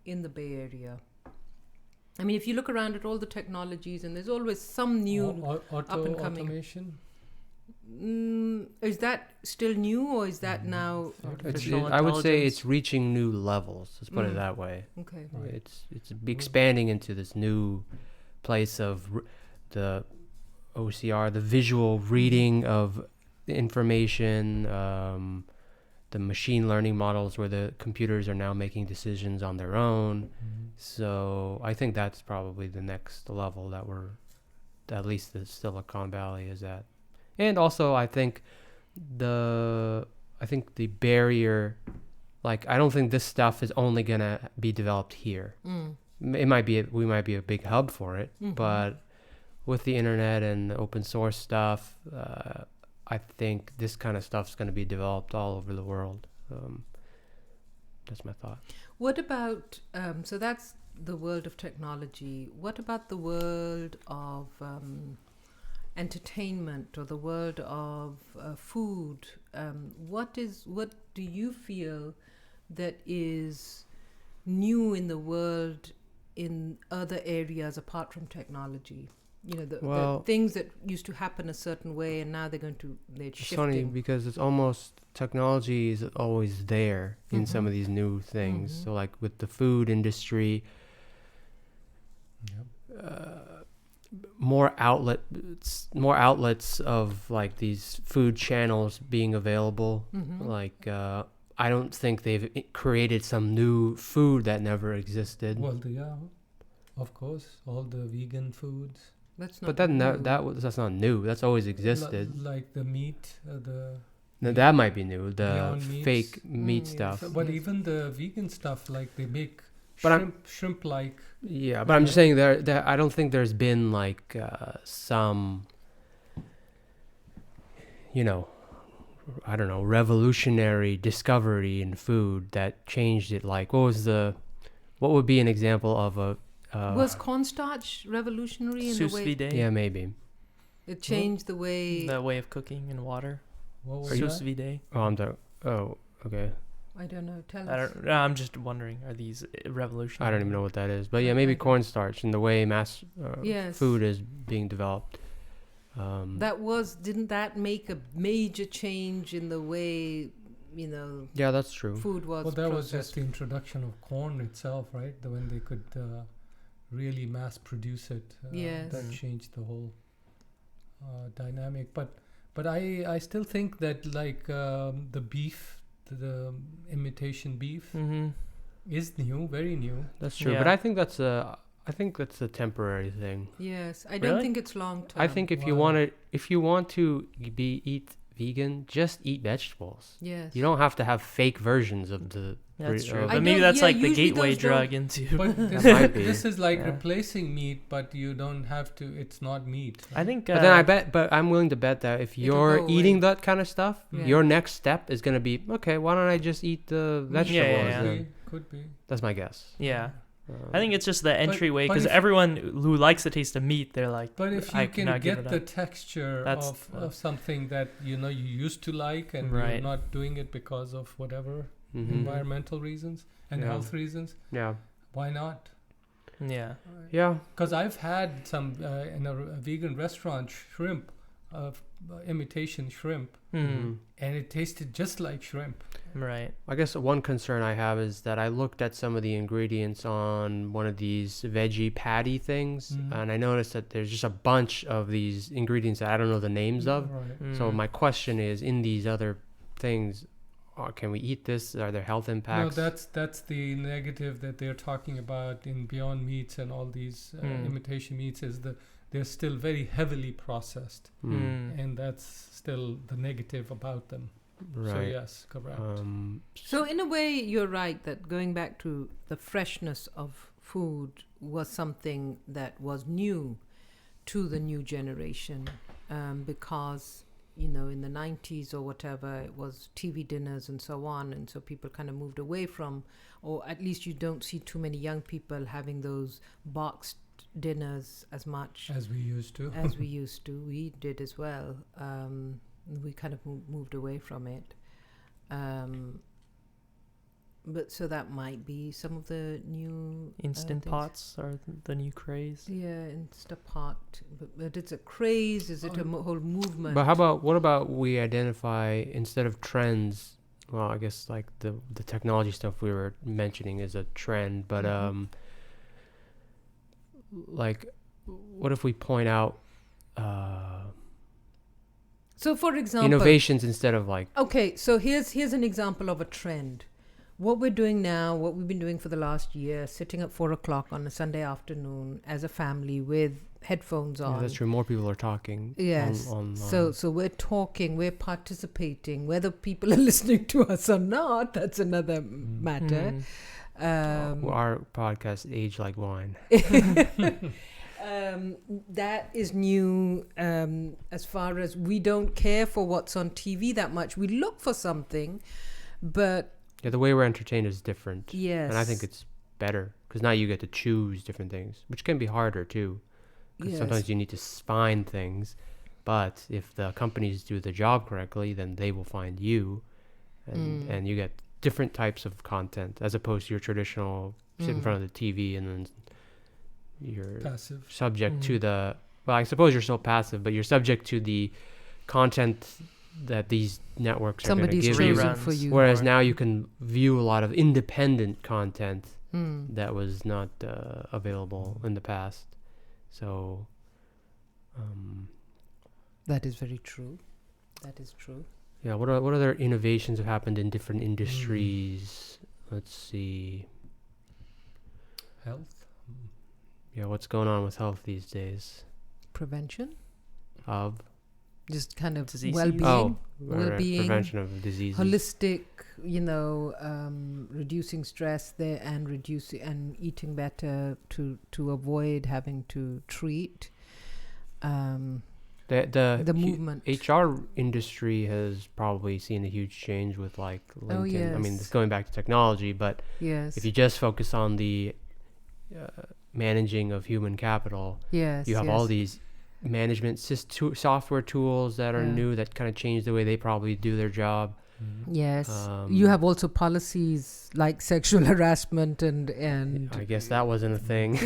the Bay Area? I mean, if you look around at all the technologies, and there's always some new up and coming. Automation. Is that still new, or is that now? Artificial I would say intelligence. it's reaching new levels. Let's put it that way. Okay. Right. It's expanding into this new place of the OCR, the visual reading of the information, the machine learning models where the computers are now making decisions on their own. So I think that's probably the next level that at least the Silicon Valley is at. And also I think the barrier, like I don't think this stuff is only gonna be developed here. We might be a big hub for it, but with the internet and open source stuff, I think this kind of stuff's going to be developed all over the world. That's my thought. What about so that's the world of technology. What about the world of entertainment, or the world of food? What do you feel that is new in the world in other areas apart from technology? The things that used to happen a certain way, and now they're shifting. It's funny because it's almost technology is always there in some of these new things. So like with the food industry, more outlets of like these food channels being available. Like I don't think they've created some new food that never existed. Well, of course, all the vegan foods. That's But not new. that's not new. That's always existed. Like the meat, Now, that might be new. The Beyond Meats. fake meat stuff. So, but even the vegan stuff, like they make But shrimp-like. Yeah, but I'm just saying there. I don't think there's been like some, I don't know, revolutionary discovery in food that changed it. Like, what would be an example of a? Was cornstarch revolutionary in Sous the way? vide. Yeah, maybe. It changed the way. The way of cooking in water. What was Sous that? vide. Oh, okay. I don't know. Tell I us. don't. No, I'm just wondering. Are these revolutionary? I don't even know what that is. But yeah, I maybe don't- cornstarch and the way mass Yes. food is being developed. Didn't that make a major change in the way, Yeah, that's true. food was Well, that was processed? just the introduction of corn itself, right? When they could really mass produce it. Yes. That Mm. changed the whole dynamic. But I still think that like the beef, the imitation beef, Mm-hmm. is new, very new. That's true. Yeah. But I think that's a temporary thing. Yes, I don't Really? think it's long term. I think if you Why? want to eat vegan, just eat vegetables. Yes. You don't have to have fake versions of the. That's true. I But maybe don't- that's yeah, like the usually gateway those don't- drug into. But this, might be. this is like Yeah. replacing meat, but you don't have to. It's not meat. I think. But then but I'm willing to bet that if It'll you're go eating away. that kind of stuff, Yeah. your next step is gonna be okay. Why don't I just eat the vegetables? yeah. then? Could be. That's my guess. Yeah. I think it's just the entryway but because if- everyone who likes the taste of meat, they're like, But if I you can cannot give get it the up. texture That's- of something that you used to like, and you're Right. not doing it because of whatever Mhm. environmental reasons and Yeah. health reasons, Yeah. why not? yeah, Yeah. Because I've had some in a vegan restaurant shrimp, imitation shrimp, mm. and it tasted just like shrimp. right, I guess one concern I have is that I looked at some of the ingredients on one of these veggie patty things, Mhm. and I noticed that there's just a bunch of these ingredients that I don't know the names of. Right. So Mm. my question is, in these other things, can we eat this? Are there health No, impacts? that's the negative that they're talking about in Beyond Meats and all these imitation meats is that they're still very heavily processed, Mm. and that's still the negative about them. So Right. yes, correct. So in a way, you're right that going back to the freshness of food was something that was new to the new generation, because in the 90s or whatever, it was TV dinners and so on, and so people kind of moved away from, or at least you don't see too many young people having those boxed dinners as much as we used to. as we used to. We did as well. We kind of moved away from it. But so that might be some of the new instant things. pots are the new craze. Yeah, Instapot. But it's a craze. Is it a whole movement? But what about we identify instead of trends? Well, I guess like the technology stuff we were mentioning is a trend, but like, what if we point out So, for example, innovations instead of like okay. So here's an example of a trend. What we're doing now, what we've been doing for the last year, sitting at 4:00 on a Sunday afternoon as a family with headphones on. yeah, that's true. More people are talking. Yes. On So we're talking, we're participating. Whether people are listening to us or not, that's another matter. Mm. our podcast age like wine. That is new. As far as we don't care for what's on TV that much, we look for something, but Yeah, the way we're entertained is different. yes, And I think it's better because now you get to choose different things, which can be harder too. Because sometimes you need to find things, but if the companies do the job correctly, then they will find you, and you get different types of content as opposed to your traditional sit in front of the TV and then you're Passive. subject to the. Well, I suppose you're still passive, but you're subject to the content that these networks somebody's are going to give you. chosen for you. Whereas Right. now you can view a lot of independent content Mm. that was not available in the past. So, That is very true. That is true. yeah, what other innovations have happened in different industries? Let's see. Health. Yeah, what's going on with health these days? Prevention, Of just kind of Disease well-being, well-being, prevention of diseases. holistic. Reducing stress there and eating better to avoid having to treat. The movement. HR industry has probably seen a huge change with like LinkedIn. I mean, yes. it's going back to technology, but Yes. if you just focus on the managing of human capital, Yes. you have yes. all these management software tools that are Yeah. new that kind of change the way they probably do their job. Yes. You Um, have also policies like sexual harassment and I guess that wasn't a thing.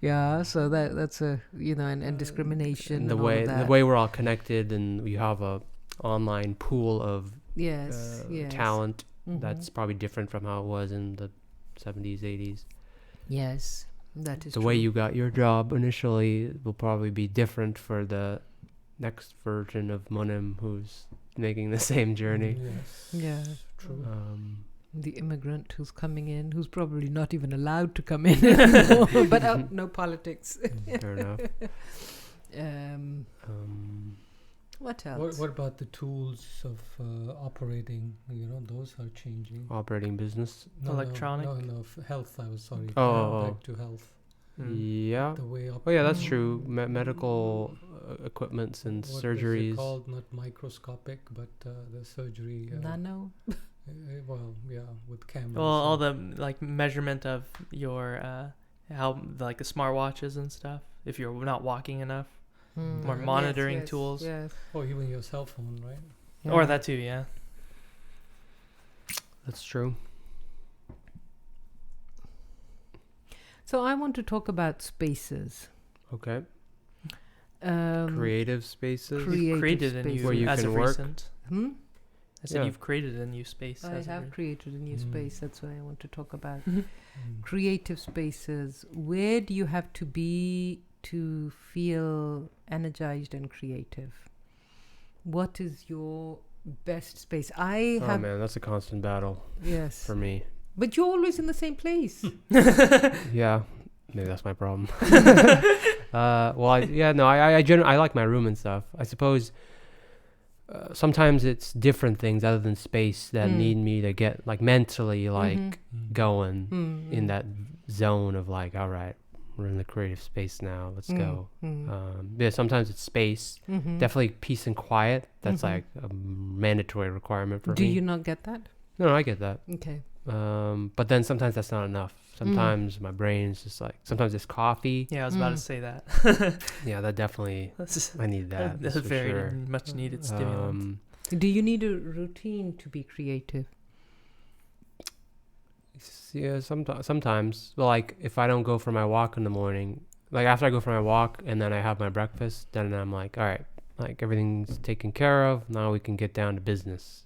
yeah, so that's a and discrimination And and all of that. the way we're all connected, and we have a online pool of Yes, yes. talent Mhm. that's probably different from how it was in the 70s, 80s. Yes, that is The true. way you got your job initially will probably be different for the next version of Monem who's making the same journey. Yes. Yeah. True. The immigrant who's coming in, who's probably not even allowed to come in anymore. But no politics. Fair enough. What else? What about the tools of operating? Those are changing. Operating business. Electronic? No, health. I was sorry. Oh. Back to health. Yeah. The way Oh yeah, that's true. Medical equipments and what surgeries. was it called? Not microscopic, but the surgery. Nano? Well, yeah, with cameras. Well, all the like measurement of your how like the smartwatches and stuff. If you're not walking enough, more Yes, monitoring tools, Yes. Oh, even your cell phone, right? Yeah. or that too. Yeah. That's true. So I want to talk about spaces. Okay. Creative Creative spaces. You've created a spaces. new Where you as can of work. recent. I said Yeah. you've created a new space. I as of have re- created a new Mm. space. That's what I want to talk about. Mm. Creative spaces. Where do you have to be to feel energized and creative? What is your best space? I Oh have man, that's a constant battle yes, for me. but you're always in the same place. Yeah, maybe that's my problem. Well, I like my room and stuff. I suppose sometimes it's different things other than space that need me to get like mentally like going in that zone of like, all right, we're in the creative space now. Let's go. Yeah, sometimes it's space. Definitely peace and quiet. That's like a mandatory requirement for Do me. you not get that? No, I get that. Okay. But then sometimes that's not enough. Sometimes my brain's just like, sometimes it's coffee. Yeah, I was about to say that. Yeah, that definitely, I need that. That's for very sure. much needed stimulant. Do you need a routine to be creative? Yeah, sometimes. Well, like if I don't go for my walk in the morning, like after I go for my walk and then I have my breakfast, then I'm like, all right, like everything's taken care of. Now we can get down to business.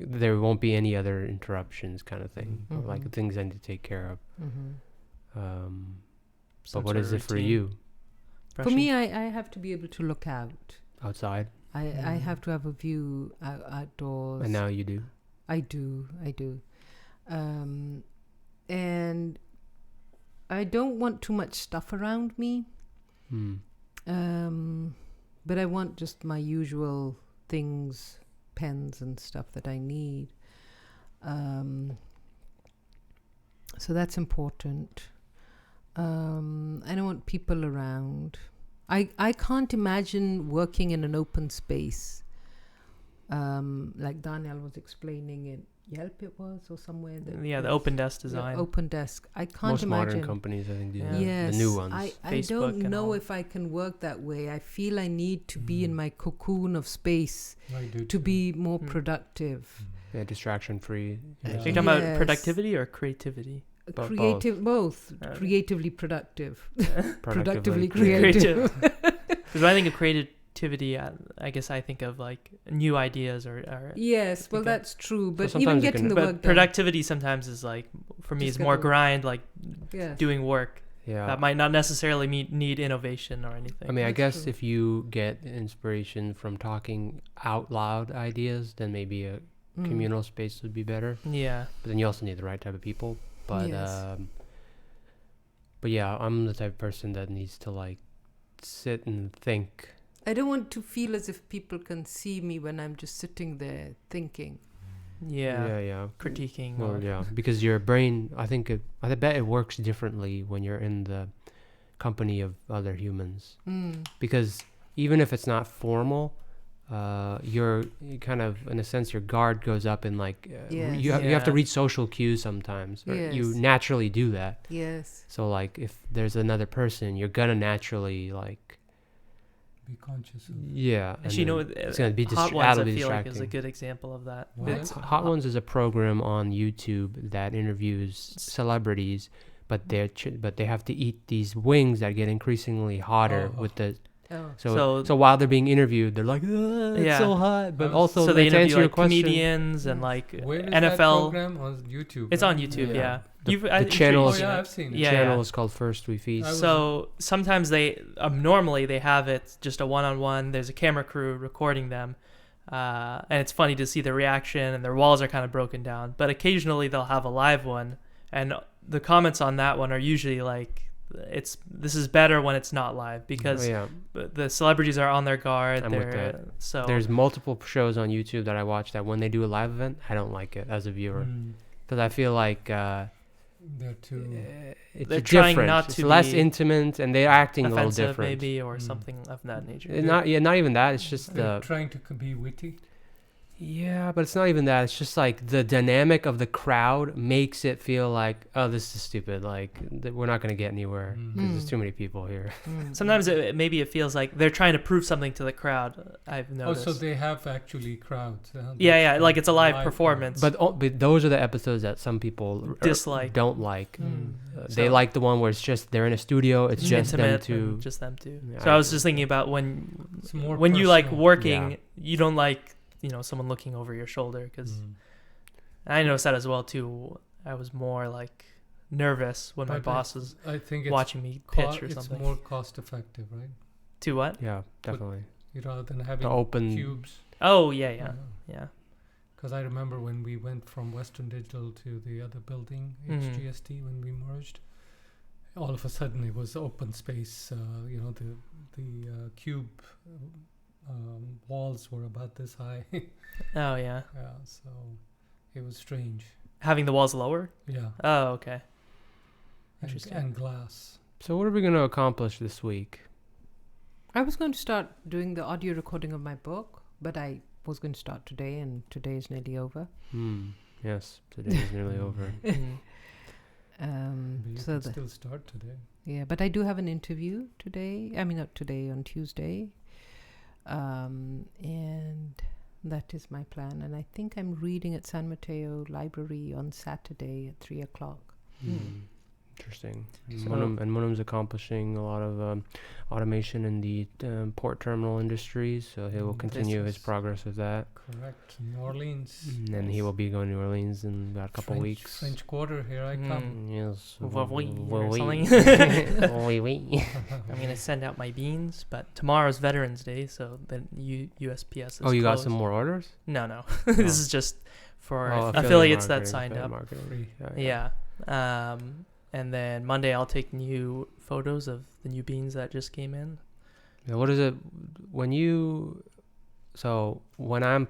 There won't be any other interruptions, kind of thing. Or like things I need to take care of. Some But what sort is of it for routine. you? For me, I have to be able to look out. Outside? I have to have a view outdoors. And now you do. I do. And I don't want too much stuff around me. But I want just my usual things, pens and stuff that I need. So that's important. I don't want people around. I can't imagine working in an open space. Like Daniel was explaining it. Yelp it was or somewhere that Yeah, the open desk design. open desk. I can't Most imagine. modern companies, I think, do Yeah. that. Yes, The new ones. I Facebook don't and know all. if I can work that way. I feel I need to be in my cocoon of space I do to too. be more productive. Yeah, distraction free. Are you Yeah. talking about Yes. productivity or creativity? Both. Creative, both. Okay. Creatively productive. Productively creative. Because when I think of creativity, I guess I think of like new ideas or Yes, well, Okay. that's true. But sometimes even you getting can- the but work done. productivity sometimes is like, for me, Just is get more the work- grind, like Yes. doing work Yeah. that might not necessarily need innovation or anything. I mean, I That's guess true. if you get inspiration from talking out loud ideas, then maybe a communal space would be better. Yeah. But then you also need the right type of people. But Yes. but yeah, I'm the type of person that needs to like sit and think. I don't want to feel as if people can see me when I'm just sitting there thinking. Yeah. Yeah. Critiquing. Well, or, yeah, because your brain, I bet it works differently when you're in the company of other humans. Because even if it's not formal, you kind of, in a sense, your guard goes up, and like Yes. you have to Yeah. read social cues sometimes. Or you Yes. naturally do that. Yes. So like if there's another person, you're gonna naturally like Be conscious of. yeah. and Actually, you know, then it's gonna be Hot Ones, that'll I be feel like, distracting. is a good example of that. What? It's Hot Ones is a program on YouTube that interviews celebrities, but they have to eat these wings that get increasingly hotter Oh. with the Oh. so while they're being interviewed, they're like, it's Yeah. so hot. But Um, also, so they to answer interview your like question, comedians and Yes. like Where is that NFL. program on YouTube? It's right? on YouTube, yeah. The- You've, the I'm sure channel you've Oh is- seen yeah, it. I've seen it. the Yeah, channel yeah. is called First We Feast. I was- So sometimes they normally they have it just a one-on-one. There's a camera crew recording them, and it's funny to see the reaction, and their walls are kind of broken down. But occasionally they'll have a live one, and the comments on that one are usually like, this is better when it's not live Oh, because yeah. the celebrities are on their guard. I'm with They're that. so There's multiple shows on YouTube that I watch that when they do a live event, I don't like it as a viewer Mm, because I feel like they're too. it's They're trying different. not It's to less be intimate, and they're acting a little offensive different. maybe or Mm. something of that nature. Not even that. It's just They're the trying to be witty. yeah, but it's not even that. It's just like the dynamic of the crowd makes it feel like, oh, this is stupid. Like we're not gonna get anywhere Mm. because Mm. there's too many people here. Sometimes maybe it feels like they're trying to prove something to the crowd. I've Oh, noticed. so they have actually crowds. Yeah, That's like it's a live crowd. performance. But those are the episodes that some people Dislike. don't like. Mm. They So- like the one where it's just they're in a studio. It's just them intimate two. and just them two. Yeah, So I I was agree. just thinking about when It's more you like personal. working, Yeah. you don't like someone looking over your shoulder because Mm. I noticed that as well too. I was more like nervous when my But boss was I think it's watching me pitch or it's something. more cost effective, right? To what? Yeah, definitely. Rather than having The open. cubes. Oh yeah. Because I remember when we went from Western Digital to the other building, Mhm. HGST, when we merged, all of a sudden it was open space. The cube walls were about this high. Oh yeah. Yeah, so it was strange. Having the walls lower. Yeah, Oh okay. and, Interesting. and glass. So what are we gonna accomplish this week? I was going to start doing the audio recording of my book, but I was going to start today, and today is nearly over. Yes, today is nearly over. Mhm. But you So can the, still start today. yeah, but I do have an interview today. I mean, not today, on Tuesday. And that is my plan. And I think I'm reading at San Mateo Library on Saturday at 3:00. Interesting. So- Munim's accomplishing a lot of automation in the port terminal industries, so he will Mm, continue his business. progress with that. Correct. New Orleans. And then he will be going to New Orleans in about a couple French, weeks. French Quarter, here I come. Yes. Oui, Oui, or oui. something. Oui, oui. I'm gonna send out my beans, but tomorrow's Veterans Day, so then USPS is Oh, you got closed. some more orders? No. This is just for Oh, affiliates that marketing, signed up. marketing. Free. Yeah. And then Monday I'll take new photos of the new beans that just came in. Now, what is it when you? So when I'm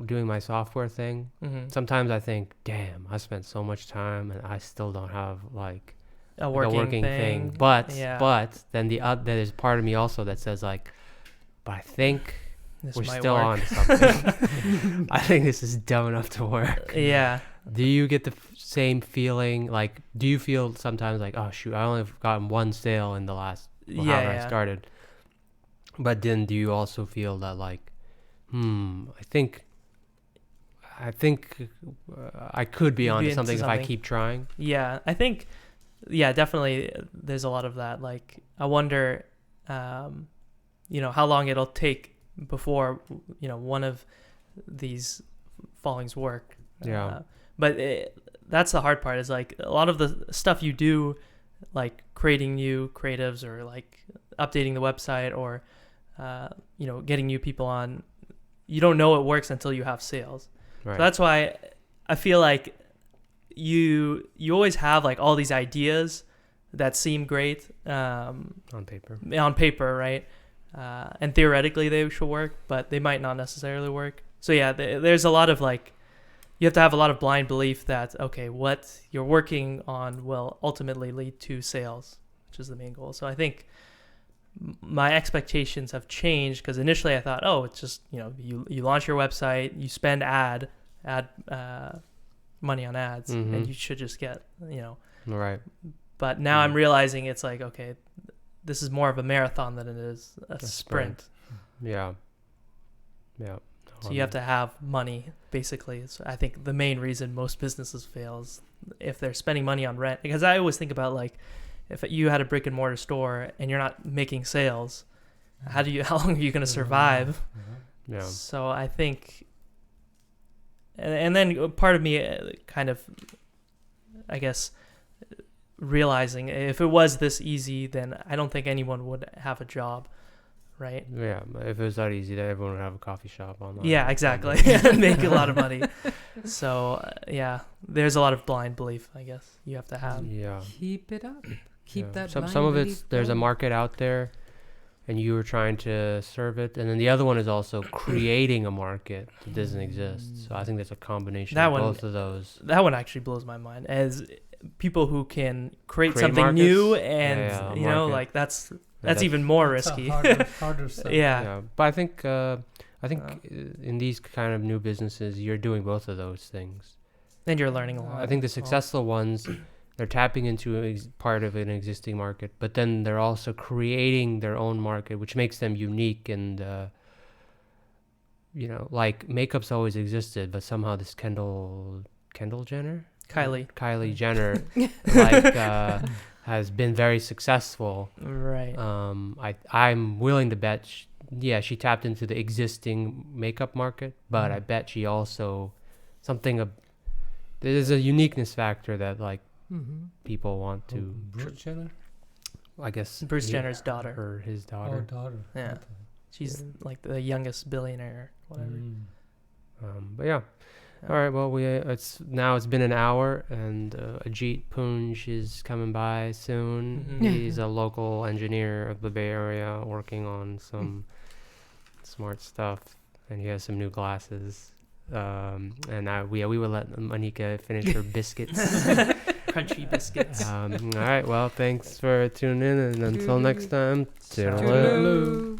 doing my software thing, Mm-hmm. sometimes I think, damn, I spent so much time and I still don't have like A like working, thing. But yeah, then there's part of me also that says like, but I think this we're might still work. on to something. I think this is dumb enough to work. Yeah. Do you get the same feeling? Like, do you feel sometimes like, oh shoot, I only have gotten one sale in the last however I started? But then do you also feel that like, I think I could be onto into something if I something. keep trying. Yeah, I think, definitely there's a lot of that. Like, I wonder, how long it'll take before, one of these fallings work. Yeah. But that's the hard part is like a lot of the stuff you do, like creating new creatives or like updating the website or, getting new people on, you don't know it works until you have sales. Right. So that's why I feel like you always have like all these ideas that seem great on paper. right? And theoretically they should work, but they might not necessarily work. So yeah, there's a lot of like, you have to have a lot of blind belief that, okay, what you're working on will ultimately lead to sales, which is the main goal. So I think my expectations have changed, because initially I thought, oh, it's just, you launch your website, you spend money on ads, and you should just get, Right. But now I'm realizing it's like, okay, this is more of a marathon than it is a sprint. Yeah. So you have to have money, basically. So I think the main reason most businesses fail is if they're spending money on rent. Because I always think about, like, if you had a brick and mortar store and you're not making sales, how long are you going to survive? Yeah. So I think, and then part of me kind of, I guess, realizing if it was this easy, then I don't think anyone would have a job, right? Yeah, if it was that easy, then everyone would have a coffee shop online. Yeah, exactly. Make a lot of money. So there's a lot of blind belief, I guess, you have to have. Yeah. Keep it up. Keep that. Some blind of it's belief there's a going. market out there, and you were trying to serve it, and then the other one is also creating a market that doesn't exist. So I think there's a combination of both of those. That one actually blows my mind, as people who can create something markets? new, and market. like that's even more That's risky. harder sell. Yeah. But I think in these kind of new businesses, you're doing both of those things. And you're learning a lot. I think the successful ones, they're tapping into part of an existing market, but then they're also creating their own market, which makes them unique. And like makeup's always existed, but somehow this Kylie Jenner has been very successmal. Right. I'm willing to bet she tapped into the existing makeup market, but I bet she also there's a uniqueness factor that like people want to. Bruce Jenner? I guess Bruce Jenner's daughter. Or his daughter. Oh, daughter. Yeah. Okay. She's like the youngest billionaire, whatever. But yeah. All right. Well, it's been an hour, and Ajit Poonj is coming by soon. Mhm. He's a local engineer of the Bay Area, working on some smart stuff, and he has some new glasses. And we will let Anika finish her biscuits. Crunchy biscuits. All right. Well, thanks for tuning in, and until next time, toodaloo. Toodaloo.